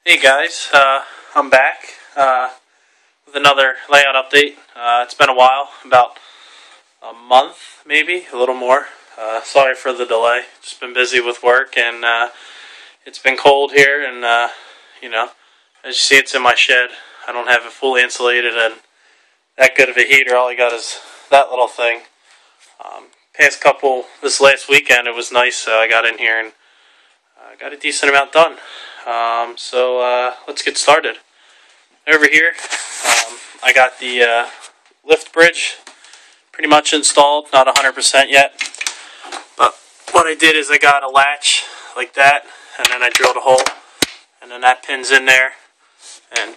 Hey guys, I'm back with another layout update. It's been a while, about a month maybe, a little more. Sorry for the delay, just been busy with work and it's been cold here and as you see it's in my shed. I don't have it fully insulated and that good of a heater, all I got is that little thing. This last weekend it was nice, I got in here and got a decent amount done. So let's get started. Over here, I got the lift bridge pretty much installed, not 100% yet. But what I did is I got a latch like that, and then I drilled a hole, and then that pin's in there. And,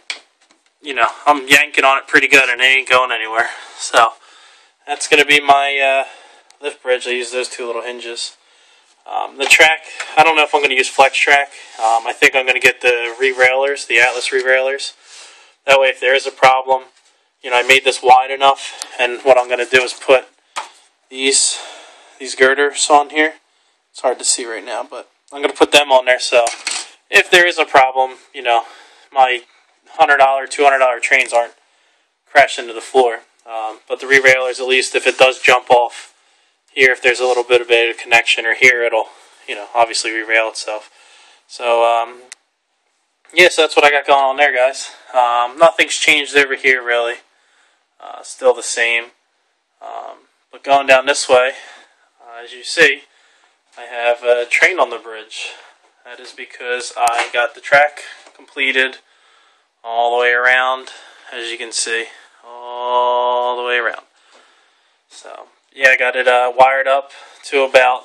I'm yanking on it pretty good, and it ain't going anywhere. So that's going to be my lift bridge. I use those two little hinges. The track, I don't know if I'm going to use Flex Track. I think I'm going to get the re-railers, the Atlas re-railers. That way if there is a problem, I made this wide enough, and what I'm going to do is put these girders on here. It's hard to see right now, but I'm going to put them on there, so if there is a problem, my $100, $200 trains aren't crashed into the floor. But the re-railers, at least if it does jump off, here, if there's a little bit of a connection, or here, it'll, obviously re-rail itself. So, so that's what I got going on there, guys. Nothing's changed over here, really. Still the same. But going down this way, as you see, I have a train on the bridge. That is because I got the track completed all the way around, as you can see, all the way around. So, yeah, I got it wired up to about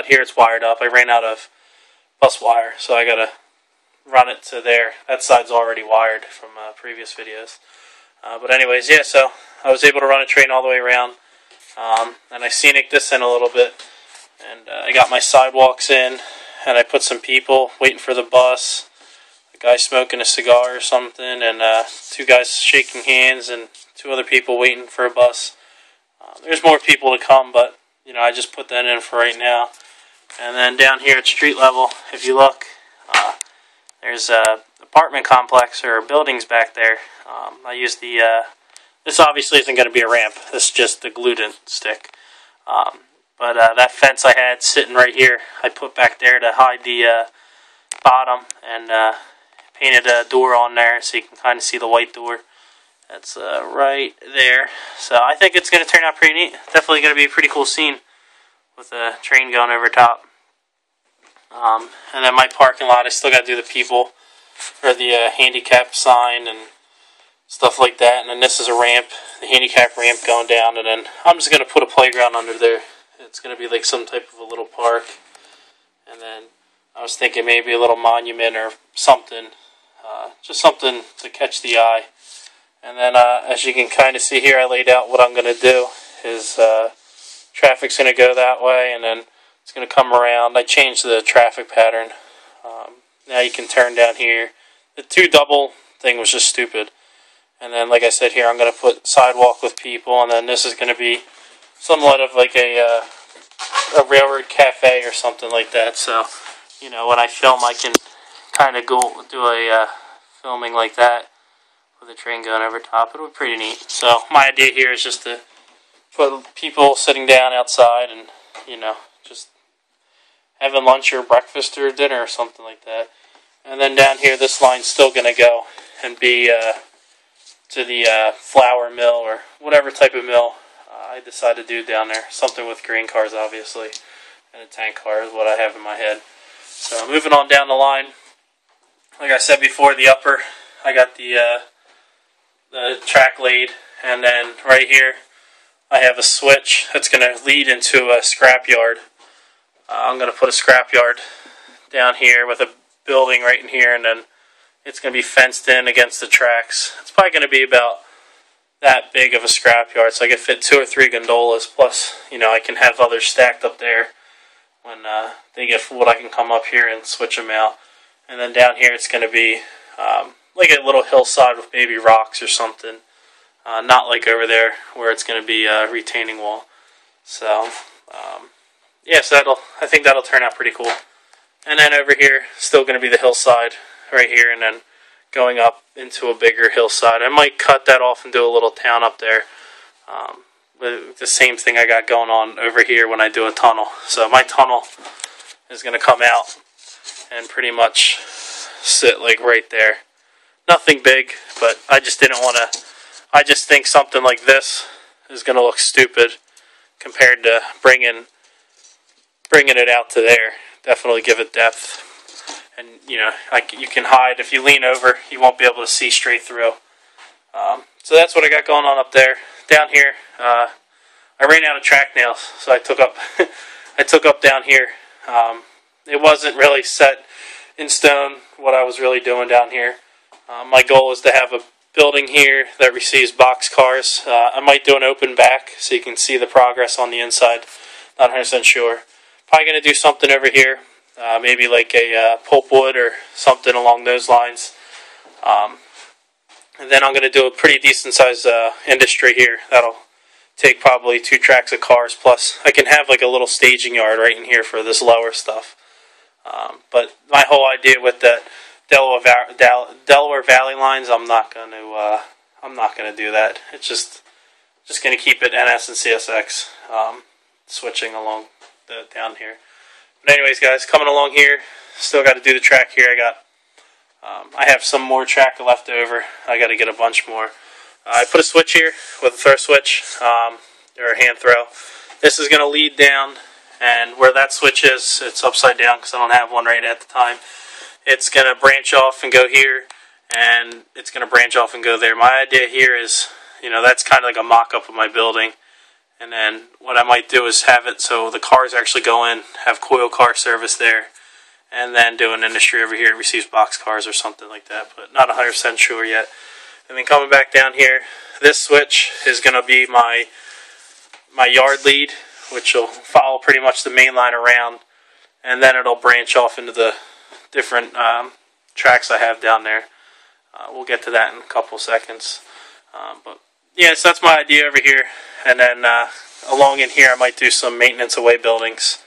here. It's wired up. I ran out of bus wire, so I gotta run it to there. That side's already wired from previous videos. But anyways, yeah. So I was able to run a train all the way around, and I scenic this in a little bit. And I got my sidewalks in, and I put some people waiting for the bus. A guy smoking a cigar or something, and two guys shaking hands, and two other people waiting for a bus. There's more people to come, but, I just put that in for right now. And then down here at street level, if you look, there's a apartment complex or buildings back there. I use this obviously isn't going to be a ramp. This is just the glued-in stick. But that fence I had sitting right here, I put back there to hide the bottom, and painted a door on there so you can kind of see the white door. That's right there. So I think it's going to turn out pretty neat. Definitely going to be a pretty cool scene with a train going over top. And then my parking lot, I still got to do the people or the handicap sign and stuff like that. And then this is a ramp, the handicap ramp going down. And then I'm just going to put a playground under there. It's going to be like some type of a little park. And then I was thinking maybe a little monument or something. Just something to catch the eye. And then, as you can kind of see here, I laid out what I'm going to do. Is traffic's going to go that way, and then it's going to come around. I changed the traffic pattern. Now you can turn down here. The two double thing was just stupid. And then, like I said here, I'm going to put sidewalk with people, and then this is going to be somewhat of like a railroad cafe or something like that. So, when I film, I can kind of go do a filming like that. With a train going over top, it would be pretty neat. So my idea here is just to put people sitting down outside and, just having lunch or breakfast or dinner or something like that. And then down here, this line's still going to go and be to the flour mill or whatever type of mill I decide to do down there. Something with grain cars, obviously, and a tank car is what I have in my head. So moving on down the line, like I said before, the upper, I got the track laid, and then right here I have a switch that's going to lead into a scrapyard. I'm going to put a scrapyard down here with a building right in here, and then it's going to be fenced in against the tracks. It's probably going to be about that big of a scrapyard, so I can fit 2 or 3 gondolas, plus, I can have others stacked up there. When they get full, I can come up here and switch them out. And then down here it's going to be like a little hillside with maybe rocks or something. Not like over there where it's going to be a retaining wall. So, so I think that'll turn out pretty cool. And then over here, still going to be the hillside right here and then going up into a bigger hillside. I might cut that off and do a little town up there. But the same thing I got going on over here when I do a tunnel. So my tunnel is going to come out and pretty much sit like right there. Nothing big, but I just didn't want to. I just think something like this is going to look stupid compared to bringing it out to there. Definitely give it depth. And, you know, you can hide. If you lean over, you won't be able to see straight through. So that's what I got going on up there. Down here, I ran out of track nails, so I took up I took up down here. It wasn't really set in stone what I was really doing down here. My goal is to have a building here that receives box cars. I might do an open back so you can see the progress on the inside. Not 100% sure. Probably going to do something over here. Maybe like a pulpwood or something along those lines. And then I'm going to do a pretty decent sized industry here. That'll take probably 2 tracks of cars. Plus, I can have like a little staging yard right in here for this lower stuff. But my whole idea with the Delaware Valley lines, I'm not going to do that. It's just going to keep it NS and CSX, switching along down here. But anyways, guys, coming along here, still got to do the track here. I have some more track left over. I got to get a bunch more. I put a switch here with a throw switch, or a hand throw. This is going to lead down, and where that switch is, it's upside down because I don't have one right at the time. It's going to branch off and go here, and it's going to branch off and go there. My idea here is, you know, that's kind of like a mock-up of my building. And then what I might do is have it so the cars actually go in, have coil car service there, and then do an industry over here that receives box cars or something like that, but not 100% sure yet. And then coming back down here, this switch is going to be my yard lead, which will follow pretty much the main line around, and then it'll branch off into the different tracks I have down there. We'll get to that in a couple seconds. But yeah, so that's my idea over here. And then along in here, I might do some maintenance away buildings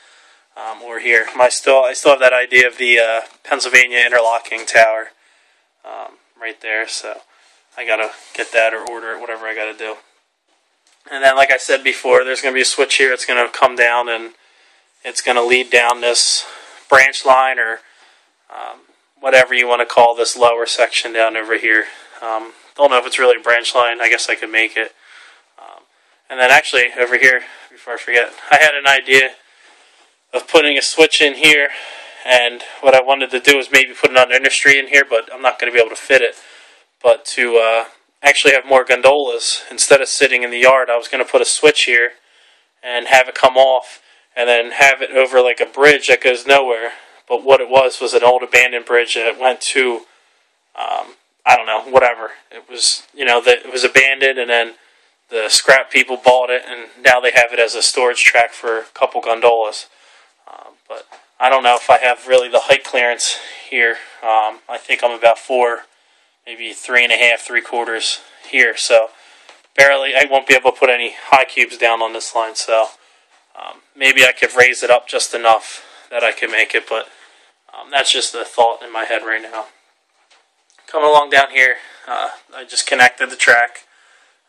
over here. I still have that idea of the Pennsylvania interlocking tower right there. So I gotta get that or order it, whatever I gotta do. And then, like I said before, there's gonna be a switch here. It's gonna come down and it's gonna lead down this branch line or whatever you want to call this lower section down over here. Don't know if it's really a branch line. I guess I could make it. And then actually over here, before I forget, I had an idea of putting a switch in here, and what I wanted to do was maybe put another industry in here, but I'm not going to be able to fit it. But to actually have more gondolas, instead of sitting in the yard, I was going to put a switch here and have it come off, and then have it over like a bridge that goes nowhere. But what it was an old abandoned bridge that went to, I don't know, whatever. It was, you know, it was abandoned, and then the scrap people bought it, and now they have it as a storage track for a couple gondolas. But I don't know if I have really the height clearance here. I think I'm about 4, maybe 3.5, 3/4 here. So barely, I won't be able to put any high cubes down on this line. So maybe I could raise it up just enough that I can make it. But that's just a thought in my head right now. Coming along down here, I just connected the track.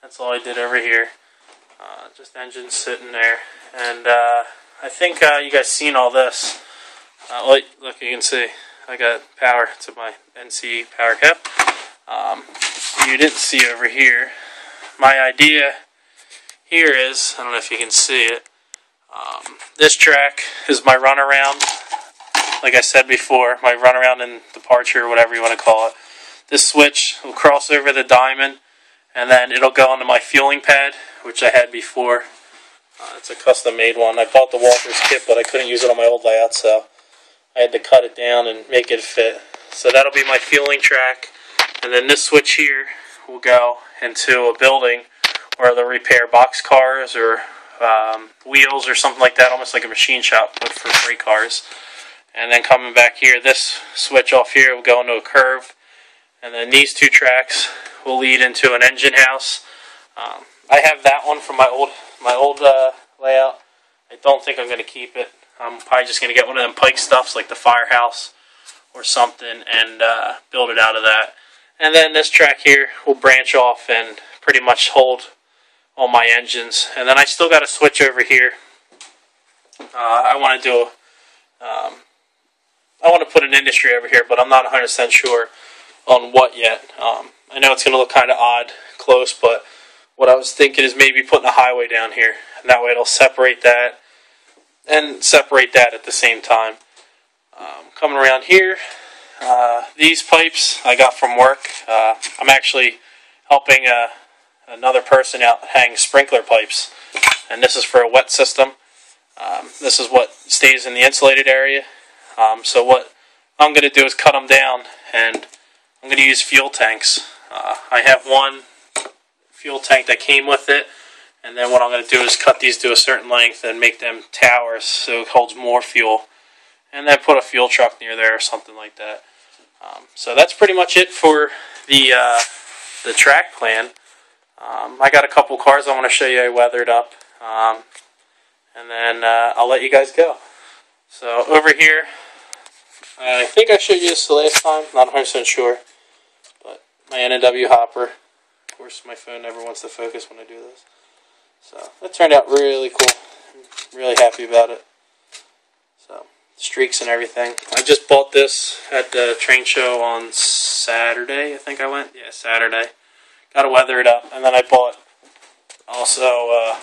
That's all I did over here. Just engines sitting there. And I think you guys seen all this. Look, you can see I got power to my NC power cap. You didn't see over here. My idea here is, I don't know if you can see it, this track is my runaround. Like I said before, my runaround and departure, whatever you want to call it. This switch will cross over the diamond, and then it'll go onto my fueling pad, which I had before. It's a custom-made one. I bought the Walters kit, but I couldn't use it on my old layout, so I had to cut it down and make it fit. So that'll be my fueling track. And then this switch here will go into a building where they'll repair box cars or wheels or something like that, almost like a machine shop, but for freight cars. And then coming back here, this switch off here will go into a curve. And then these 2 tracks will lead into an engine house. I have that one from my old layout. I don't think I'm going to keep it. I'm probably just going to get one of them Pike stuffs like the Firehouse or something and build it out of that. And then this track here will branch off and pretty much hold all my engines. And then I still got to switch over here. I want to do I want to put an industry over here, but I'm not 100% sure on what yet. I know it's going to look kind of odd close, but what I was thinking is maybe putting a highway down here, and that way it'll separate that and separate that at the same time. Coming around here, these pipes I got from work. I'm actually helping another person out hang sprinkler pipes, and this is for a wet system. This is what stays in the insulated area. So what I'm going to do is cut them down, and I'm going to use fuel tanks. I have one fuel tank that came with it, and then what I'm going to do is cut these to a certain length and make them towers so it holds more fuel, and then put a fuel truck near there or something like that. So that's pretty much it for the track plan. I got a couple cars I want to show you I weathered up, and then I'll let you guys go. So over here, I think I showed you this the last time, not 100% sure, but my N&W hopper. Of course, my phone never wants to focus when I do this. So that turned out really cool. I'm really happy about it. So streaks and everything. I just bought this at the train show on Saturday, I think I went. Yeah, Saturday. Got to weather it up, and then I bought also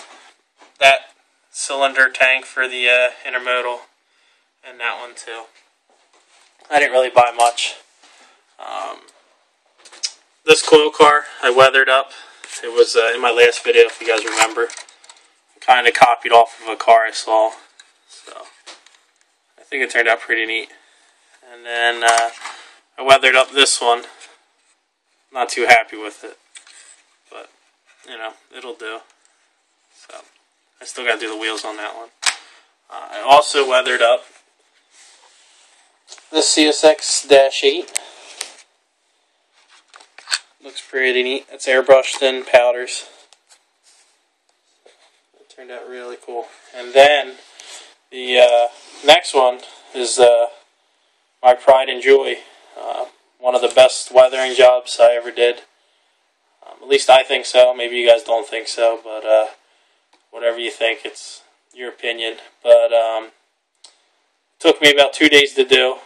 that cylinder tank for the intermodal, and that one too. I didn't really buy much. This coil car I weathered up. It was in my last video, if you guys remember. I kind of copied off of a car I saw. So I think it turned out pretty neat. And then I weathered up this one. Not too happy with it, but you know, it'll do. So I still got to do the wheels on that one. I also weathered up this CSX-8. Looks pretty neat. It's airbrushed in powders. It turned out really cool. And then the next one is my pride and joy. One of the best weathering jobs I ever did. At least I think so. Maybe you guys don't think so, but whatever you think, it's your opinion. But it took me about 2 days to do.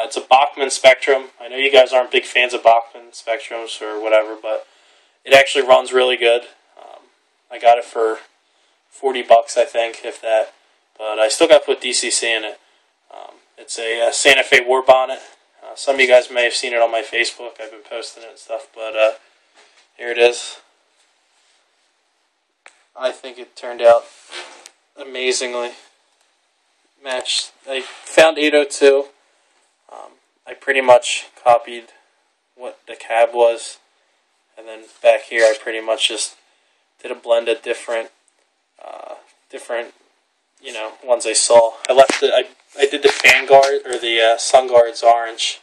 It's a Bachmann Spectrum. I know you guys aren't big fans of Bachmann Spectrums or whatever, but it actually runs really good. I got it for $40, I think, if that. But I still got to put DCC in it. It's a Santa Fe War Bonnet. Some of you guys may have seen it on my Facebook. I've been posting it and stuff, but here it is. I think it turned out amazingly. Matched. I found 802. I pretty much copied what the cab was, and then back here I pretty much just did a blend of different, you know, ones I saw. I did the fan guard or the sun guards orange.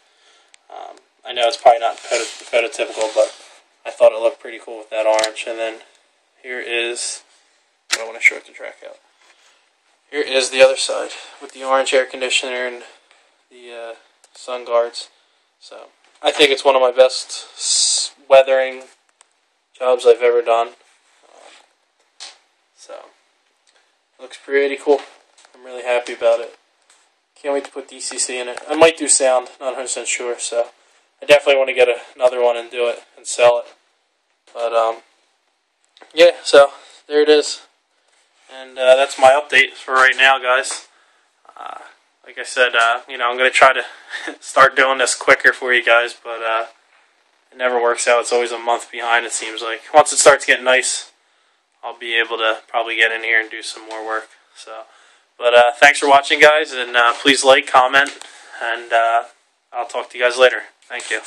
I know it's probably not prototypical, but I thought it looked pretty cool with that orange. And then here is what I want to short the track out. Here is the other side with the orange air conditioner and the sun guards. So I think it's one of my best weathering jobs I've ever done. So it looks pretty cool. I'm really happy about it. Can't wait to put DCC in it. I might do sound, not 100% sure. So I definitely want to get another one and do it and sell it. But yeah, so there it is. And that's my update for right now, guys. Like I said, you know, I'm going to try to start doing this quicker for you guys, but it never works out. It's always a month behind, it seems like. Once it starts getting nice, I'll be able to probably get in here and do some more work. So, but thanks for watching, guys, and please like, comment, and I'll talk to you guys later. Thank you.